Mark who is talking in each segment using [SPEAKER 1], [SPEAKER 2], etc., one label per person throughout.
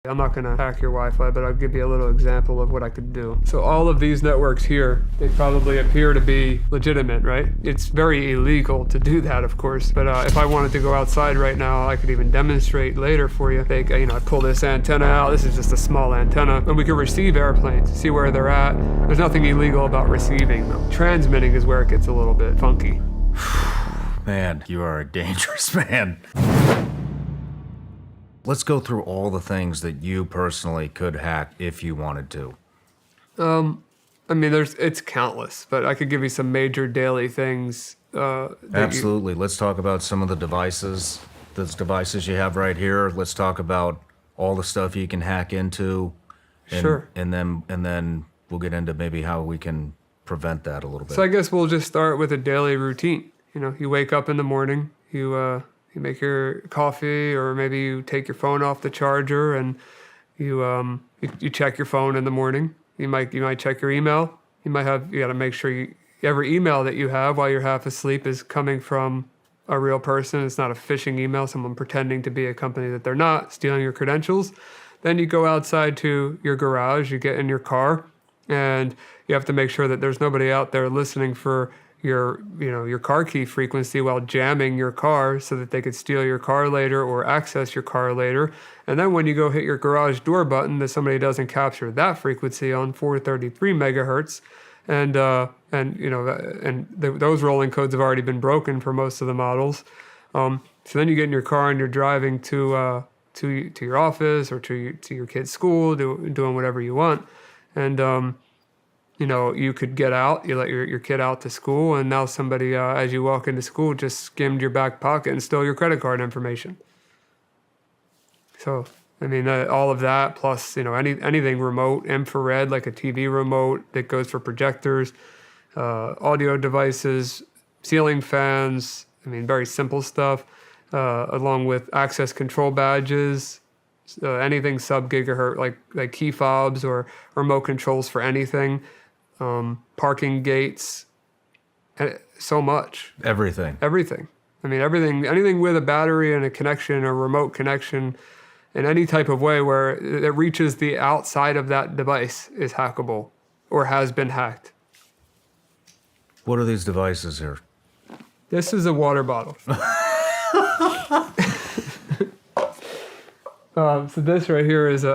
[SPEAKER 1] I'm not going to hack your Wi-Fi, but I'll give you a little example of what I could do. So all of these networks here, they probably appear to be legitimate, right? It's very illegal to do that, of course. But if I wanted to go outside right now, I could even demonstrate later for you. I pull this antenna out. This is just a small antenna. And we can receive airplanes, see where they're at. There's nothing illegal about receiving them. Transmitting is where it gets a little bit funky.
[SPEAKER 2] Man, you are a dangerous man. Let's go through all the things that you personally could hack if you wanted to.
[SPEAKER 1] It's countless, but I could give you some major daily things.
[SPEAKER 2] Absolutely. Let's talk about some of the devices. Those devices you have right here. Let's talk about all the stuff you can hack into.
[SPEAKER 1] Sure.
[SPEAKER 2] And then we'll get into maybe how we can prevent that a little bit.
[SPEAKER 1] So I guess we'll just start with a daily routine. You wake up in the morning, you make your coffee, or maybe you take your phone off the charger and you check your phone in the morning. You might check your email. You got to make sure every email that you have while you're half asleep is coming from a real person. It's not a phishing email, someone pretending to be a company that they're not, stealing your credentials. Then you go outside to your garage, you get in your car, and you have to make sure that there's nobody out there listening for your car key frequency while jamming your car so that they could steal your car later or access your car later. And then when you go hit your garage door button, that somebody doesn't capture that frequency on 433 megahertz. Those rolling codes have already been broken for most of the models. So then you get in your car and you're driving to your office or to your kid's school, doing whatever you want. And you could get out, you let your kid out to school, and now somebody, as you walk into school, just skimmed your back pocket and stole your credit card information. So, all of that, plus, anything remote, infrared, like a TV remote that goes for projectors, audio devices, ceiling fans, very simple stuff, along with access control badges, anything sub-gigahertz, like key fobs or remote controls for anything. Parking gates, so much.
[SPEAKER 2] Everything.
[SPEAKER 1] Everything, anything with a battery and a connection, a remote connection, in any type of way where it reaches the outside of that device is hackable or has been hacked.
[SPEAKER 2] What are these devices here?
[SPEAKER 1] This is a water bottle. So this right here is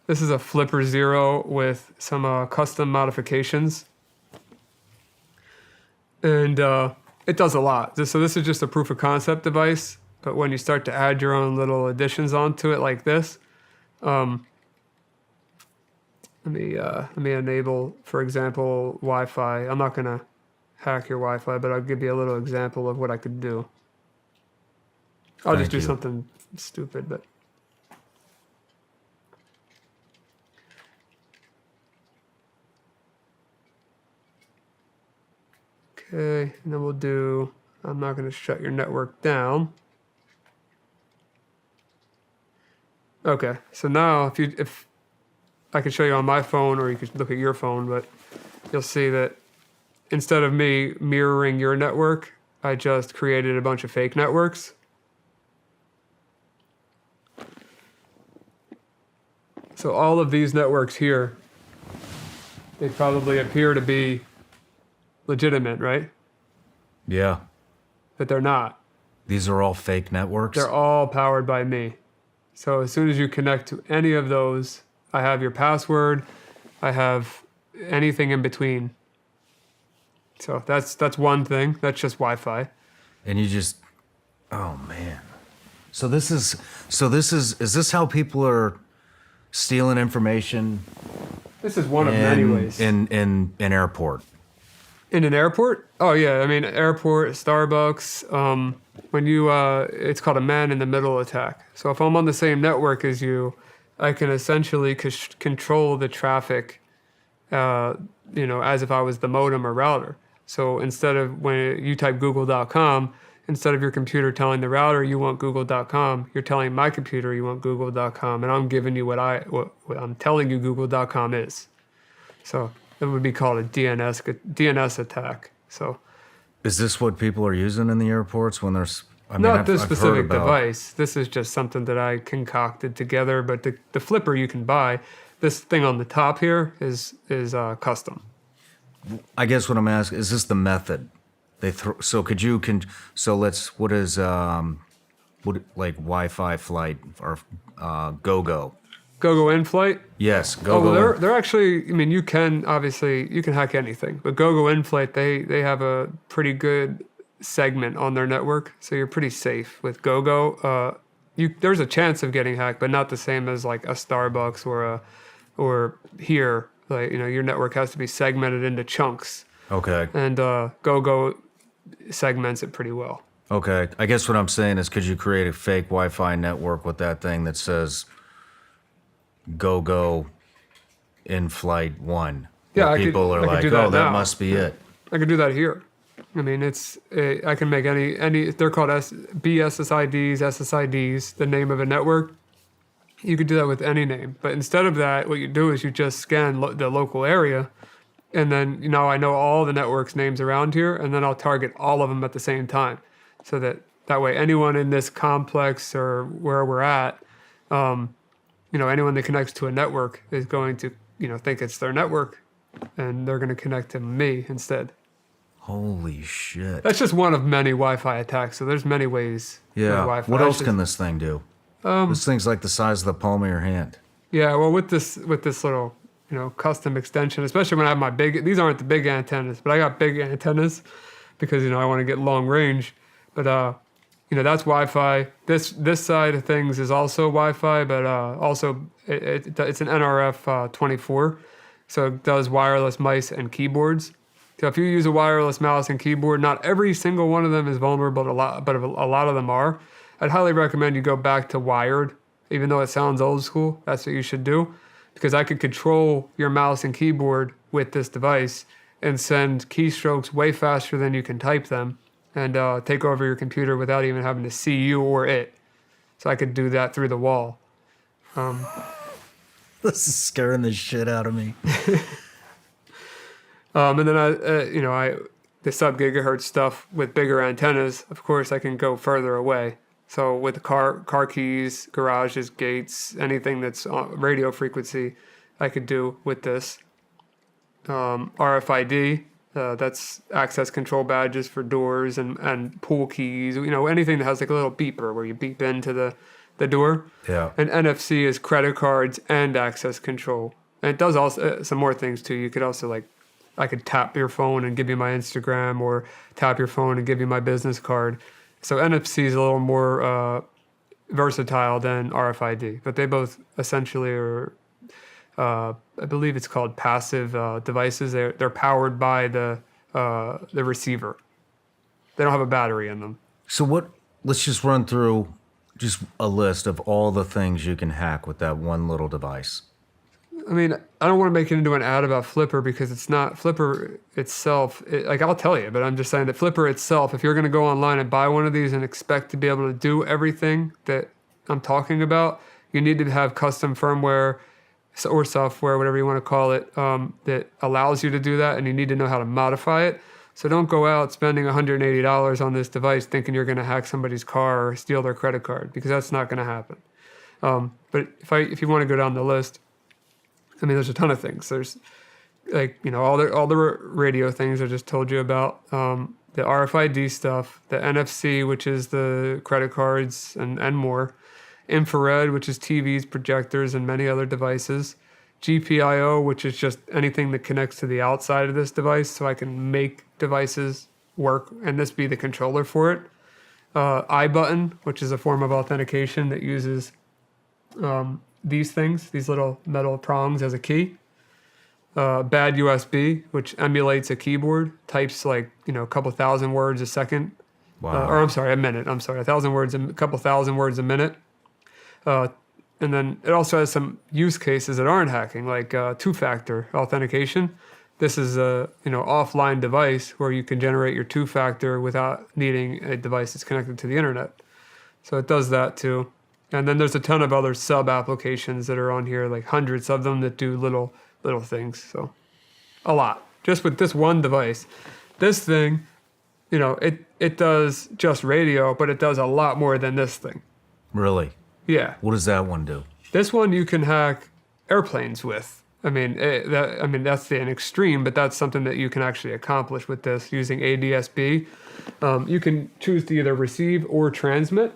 [SPEAKER 1] this is a Flipper Zero with some custom modifications. And it does a lot. So this is just a proof of concept device, but when you start to add your own little additions onto it like this, let me enable, for example, Wi-Fi. I'm not gonna hack your Wi-Fi, but I'll give you a little example of what I could do. I'll just do something stupid, but. Okay, and then I'm not going to shut your network down. Okay, so now if I can show you on my phone, or you could look at your phone, but you'll see that instead of me mirroring your network, I just created a bunch of fake networks. So all of these networks here, they probably appear to be legitimate, right?
[SPEAKER 2] Yeah.
[SPEAKER 1] But they're not.
[SPEAKER 2] These are all fake networks?
[SPEAKER 1] They're all powered by me. So as soon as you connect to any of those, I have your password, I have anything in between. So that's one thing. That's just Wi-Fi.
[SPEAKER 2] And oh man. Is this how people are stealing information?
[SPEAKER 1] This is one of many ways.
[SPEAKER 2] In airport.
[SPEAKER 1] In an airport? Oh yeah, airport, Starbucks. It's called a man-in-the-middle attack. So if I'm on the same network as you, I can essentially control the traffic, as if I was the modem or router. So instead of when you type google.com, instead of your computer telling the router you want google.com, you're telling my computer you want google.com, and I'm giving you what I'm telling you google.com is. So it would be called a DNS attack. So,
[SPEAKER 2] is this what people are using in the airports when they're I mean,
[SPEAKER 1] Not this
[SPEAKER 2] I've heard
[SPEAKER 1] specific
[SPEAKER 2] about-
[SPEAKER 1] device. This is just something that I concocted together. But the flipper you can buy. This thing on the top here is custom.
[SPEAKER 2] I guess what I'm asking is this the method they throw? So what is like Wi-Fi flight or go?
[SPEAKER 1] GoGo in flight.
[SPEAKER 2] Yes,
[SPEAKER 1] Oh,
[SPEAKER 2] go.
[SPEAKER 1] well, they're actually. I mean, you can hack anything, but GoGo in flight they have a pretty good segment on their network, so you're pretty safe with GoGo. There's a chance of getting hacked, but not the same as like a Starbucks or here. Like, your network has to be segmented into chunks,
[SPEAKER 2] Okay.
[SPEAKER 1] and GoGo segments it pretty well.
[SPEAKER 2] Okay. I guess what I'm saying is, could you create a fake Wi-Fi network with that thing that says "Go in flight 1"?
[SPEAKER 1] Yeah,
[SPEAKER 2] Where
[SPEAKER 1] I could-
[SPEAKER 2] people are
[SPEAKER 1] I could
[SPEAKER 2] like,
[SPEAKER 1] do that
[SPEAKER 2] "Oh, that
[SPEAKER 1] now."
[SPEAKER 2] must be it."
[SPEAKER 1] I could do that here. I mean, I can make any. They're called BSSIDs, SSIDs, the name of a network. You could do that with any name, but instead of that, what you do is you just scan the local area, and then I know all the networks names around here, and then I'll target all of them at the same time, so that way anyone in this complex or where we're at, anyone that connects to a network is going to think it's their network, and they're going to connect to me instead.
[SPEAKER 2] Holy shit.
[SPEAKER 1] That's just one of many Wi-Fi attacks. So there's many ways. with
[SPEAKER 2] Yeah.
[SPEAKER 1] Wi-Fi.
[SPEAKER 2] What
[SPEAKER 1] That's
[SPEAKER 2] else
[SPEAKER 1] just-
[SPEAKER 2] can this thing do? This thing's like the size of the palm of your hand.
[SPEAKER 1] Yeah. Well, with this little custom extension, especially when I have my big. These aren't the big antennas, but I got big antennas because I want to get long range. But that's Wi-Fi. This side of things is also Wi-Fi, but also it's an NRF 24, so it does wireless mice and keyboards. So if you use a wireless mouse and keyboard, not every single one of them is vulnerable, but a lot of them are. I'd highly recommend you go back to wired, even though it sounds old school. That's what you should do, because I could control your mouse and keyboard with this device and send keystrokes way faster than you can type them, and take over your computer without even having to see you or it. So I could do that through the wall.
[SPEAKER 2] This is scaring the shit out of me.
[SPEAKER 1] And then the sub-gigahertz stuff with bigger antennas, of course, I can go further away. So with the car keys, garages, gates, anything that's on radio frequency, I could do with this. RFID, that's access control badges for doors and pool keys, anything that has like a little beeper where you beep into the door.
[SPEAKER 2] Yeah.
[SPEAKER 1] And NFC is credit cards and access control. And it does also some more things too. You could also I could tap your phone and give you my Instagram, or tap your phone and give you my business card. So NFC is a little more versatile than RFID, but they both essentially are, I believe it's called passive devices. They're powered by the receiver. They don't have a battery in them.
[SPEAKER 2] So let's just run through just a list of all the things you can hack with that one little device.
[SPEAKER 1] I mean, I don't want to make it into an ad about Flipper because it's not Flipper itself. I'll tell you, but I'm just saying that Flipper itself, if you're going to go online and buy one of these and expect to be able to do everything that I'm talking about, you need to have custom firmware or software, whatever you want to call it, that allows you to do that, and you need to know how to modify it. So don't go out spending $180 on this device thinking you're going to hack somebody's car or steal their credit card, because that's not going to happen. But if you want to go down the list, I mean, there's a ton of things. There's all the radio things I just told you about, the RFID stuff, the NFC, which is the credit cards and more, infrared, which is TVs, projectors, and many other devices, GPIO, which is just anything that connects to the outside of this device, so I can make devices work and this be the controller for it. iButton, which is a form of authentication that uses these things, these little metal prongs as a key. Bad USB, which emulates a keyboard, types a couple thousand words a second.
[SPEAKER 2] Wow.
[SPEAKER 1] A minute. 1,000 words, a couple thousand words a minute. And then it also has some use cases that aren't hacking, like two-factor authentication. This is a offline device where you can generate your two-factor without needing a device that's connected to the internet. So it does that too. And then there's a ton of other sub-applications that are on here, like hundreds of them that do little things. So a lot. Just with this one device. This thing it does just radio, but it does a lot more than this thing.
[SPEAKER 2] Really?
[SPEAKER 1] Yeah.
[SPEAKER 2] What does that one do?
[SPEAKER 1] This one you can hack airplanes with. I mean, that's an extreme, but that's something that you can actually accomplish with this using ADSB. You can choose to either receive or transmit.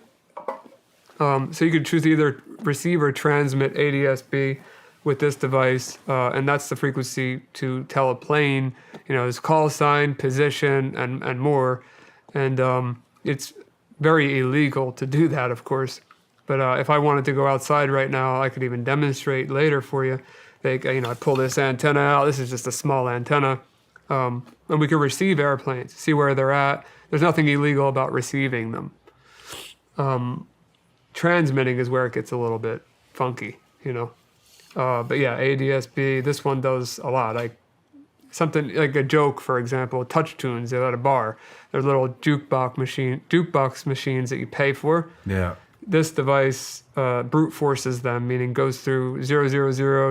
[SPEAKER 1] So you can choose to either receive or transmit ADSB with this device, and that's the frequency to tell a plane, its call sign, position, and more. And it's very illegal to do that, of course. But if I wanted to go outside right now, I could even demonstrate later for you. I pull this antenna out. This is just a small antenna. And we can receive airplanes, see where they're at. There's nothing illegal about receiving them. Transmitting is where it gets a little bit funky, But yeah, ADSB, this one does a lot. Like something like a joke, for example, touch tunes at a bar. They're little jukebox machines that you pay for.
[SPEAKER 2] Yeah.
[SPEAKER 1] This device brute forces them, meaning goes through 000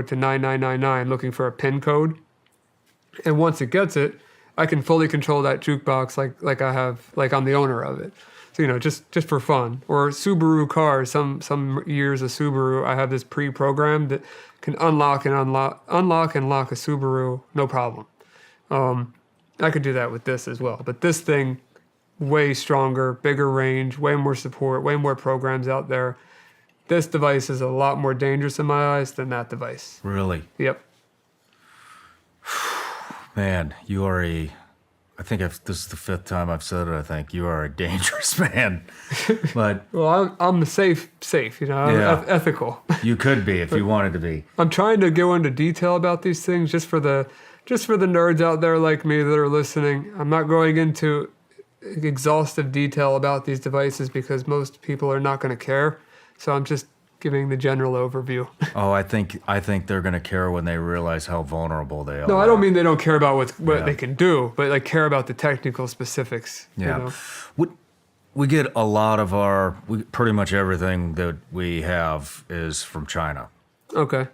[SPEAKER 1] to 9999 looking for a PIN code. And once it gets it, I can fully control that jukebox like I'm the owner of it. So, just for fun. Or Subaru cars, some years of Subaru, I have this pre-programmed that can unlock and lock a Subaru, no problem. I could do that with this as well. But this thing, way stronger, bigger range, way more support, way more programs out there. This device is a lot more dangerous in my eyes than that device.
[SPEAKER 2] Really?
[SPEAKER 1] Yep.
[SPEAKER 2] Man, you are this is the fifth time I've said it, I think. You are a dangerous man. But
[SPEAKER 1] well, I'm safe, I'm ethical.
[SPEAKER 2] You could be if you wanted to be.
[SPEAKER 1] I'm trying to go into detail about these things just for the nerds out there like me that are listening. I'm not going into exhaustive detail about these devices because most people are not going to care. So I'm just giving the general overview.
[SPEAKER 2] Oh, I think they're going to care when they realize how vulnerable they are.
[SPEAKER 1] No, I don't mean they don't care about what they can do, but like care about the technical specifics.
[SPEAKER 2] Yeah. We get a lot of pretty much everything that we have is from China.
[SPEAKER 1] Okay.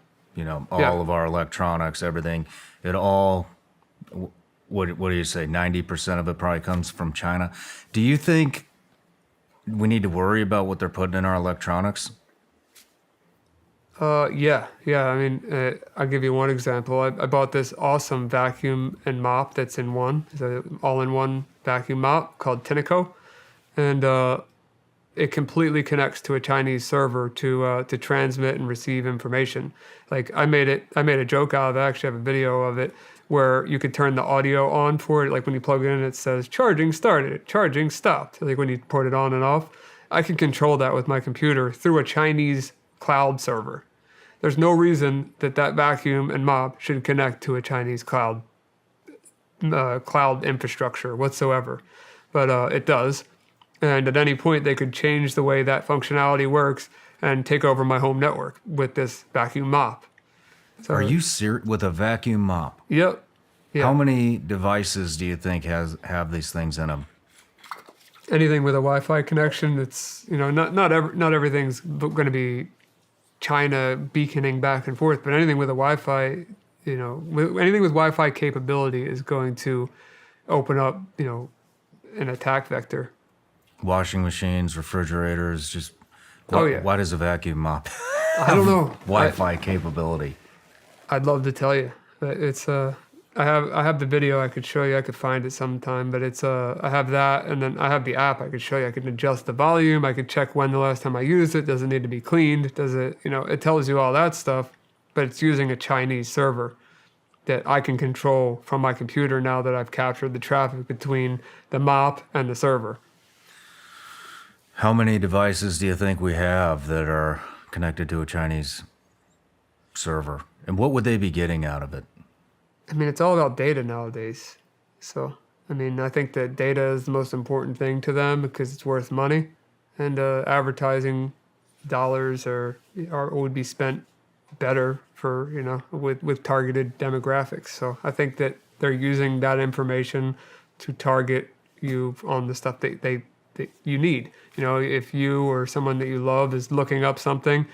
[SPEAKER 2] All of our electronics, everything, it all, what do you say, 90% of it probably comes from China. Do you think we need to worry about what they're putting in our electronics?
[SPEAKER 1] Yeah. I mean, I'll give you one example. I bought this awesome vacuum and mop that's in one. It's an all-in-one vacuum mop called Tinico. And it completely connects to a Chinese server to transmit and receive information. Like I made a joke out of it. I actually have a video of it where you could turn the audio on for it. Like when you plug it in, it says charging started, charging stopped. Like when you put it on and off, I can control that with my computer through a Chinese cloud server. There's no reason that vacuum and mop should connect to a Chinese cloud infrastructure whatsoever, but it does. And at any point, they could change the way that functionality works and take over my home network with this vacuum mop. So,
[SPEAKER 2] are you serious with a vacuum mop?
[SPEAKER 1] Yep. Yeah.
[SPEAKER 2] How many devices do you think have these things in them?
[SPEAKER 1] Anything with a Wi-Fi connection, it's not everything's going to be China beaconing back and forth, but anything with a Wi-Fi, anything with Wi-Fi capability is going to open up, an attack vector.
[SPEAKER 2] Washing machines, refrigerators, just why does a vacuum mop
[SPEAKER 1] I don't know.
[SPEAKER 2] Wi-Fi capability?
[SPEAKER 1] I'd love to tell you. It's I have the video I could show you. I could find it sometime, but it's I have that, and then I have the app I could show you. I can adjust the volume. I could check when the last time I used it. Does it need to be cleaned? Does it, it tells you all that stuff, but it's using a Chinese server that I can control from my computer now that I've captured the traffic between the mop and the server.
[SPEAKER 2] How many devices do you think we have that are connected to a Chinese server? And what would they be getting out of it?
[SPEAKER 1] I mean, it's all about data nowadays. So, I think that data is the most important thing to them because it's worth money. And advertising dollars would be spent better for, with targeted demographics. So I think that they're using that information to target you on the stuff that you need. If you or someone that you love is looking up something,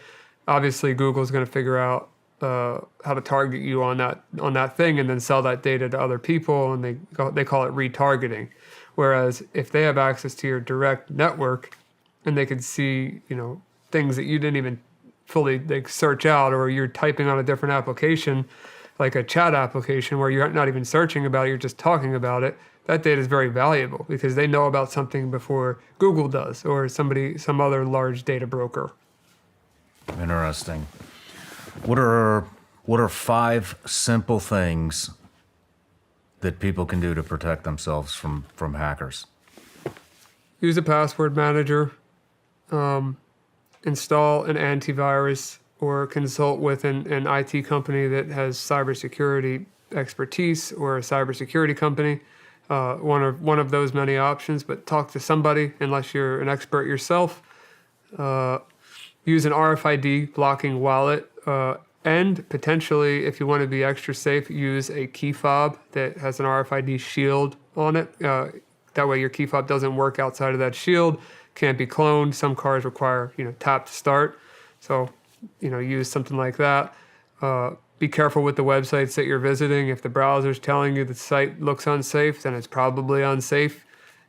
[SPEAKER 1] obviously Google's going to figure out how to target you on that thing and then sell that data to other people, and they call it retargeting. Whereas if they have access to your direct network and they can see, things that you didn't even fully search out, or you're typing on a different application, like a chat application where you're not even searching about it, you're just talking about it, that data is very valuable because they know about something before Google does or some other large data broker.
[SPEAKER 2] Interesting. What are 5 simple things that people can do to protect themselves from hackers?
[SPEAKER 1] Use a password manager, install an antivirus, or consult with an IT company that has cybersecurity expertise, or a cybersecurity company. One of those many options, but talk to somebody unless you're an expert yourself. Use an RFID blocking wallet, and potentially, if you want to be extra safe, use a key fob that has an RFID shield on it. That way your key fob doesn't work outside of that shield, can't be cloned. Some cars require, tap to start. So, use something like that. Be careful with the websites that you're visiting. If the browser's telling you the site looks unsafe, then it's probably unsafe.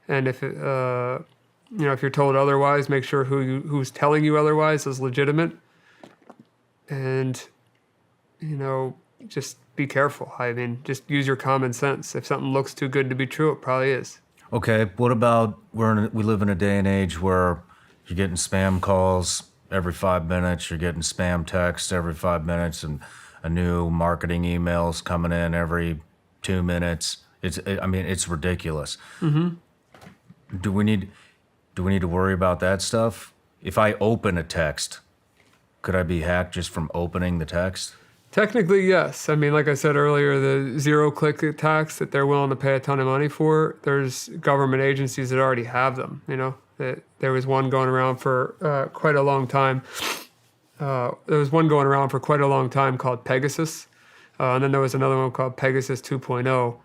[SPEAKER 1] And if if you're told otherwise, make sure who's telling you otherwise is legitimate. And, just be careful. I mean, just use your common sense. If something looks too good to be true, it probably is.
[SPEAKER 2] Okay, what about we live in a day and age where you're getting spam calls every 5 minutes, you're getting spam texts every 5 minutes, and a new marketing email's coming in every 2 minutes. It's ridiculous.
[SPEAKER 1] Mm-hmm.
[SPEAKER 2] Do we need to worry about that stuff? If I open a text, could I be hacked just from opening the text?
[SPEAKER 1] Technically, yes. I mean, like I said earlier, the zero-click attacks that they're willing to pay a ton of money for, there's government agencies that already have them, There was one going around for quite a long time. There was one going around for quite a long time called Pegasus. And then there was another one called Pegasus 2.0.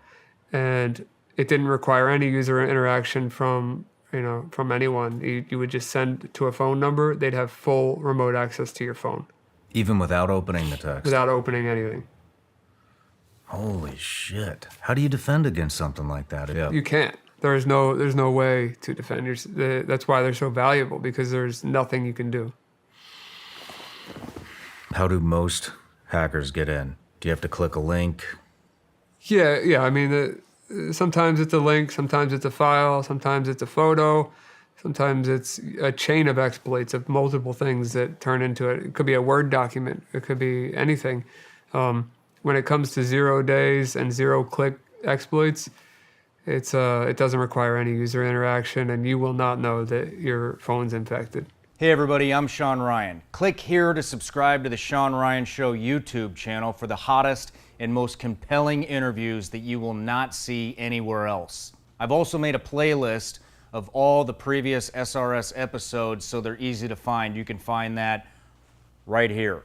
[SPEAKER 1] And it didn't require any user interaction from anyone. You would just send to a phone number. They'd have full remote access to your phone.
[SPEAKER 2] Even without opening the text?
[SPEAKER 1] Without opening anything.
[SPEAKER 2] Holy shit. How do you defend against something like that? Yeah.
[SPEAKER 1] You can't. There's no way to defend yourself. That's why they're so valuable, because there's nothing you can do.
[SPEAKER 2] How do most hackers get in? Do you have to click a link?
[SPEAKER 1] Yeah. I mean, sometimes it's a link, sometimes it's a file, sometimes it's a photo, sometimes it's a chain of exploits of multiple things that turn into it. It could be a Word document. It could be anything. When it comes to 0 days and 0-click exploits, it doesn't require any user interaction, and you will not know that your phone's infected.
[SPEAKER 3] Hey everybody, I'm Sean Ryan. Click here to subscribe to the Sean Ryan Show YouTube channel for the hottest and most compelling interviews that you will not see anywhere else. I've also made a playlist of all the previous SRS episodes so they're easy to find. You can find that right here.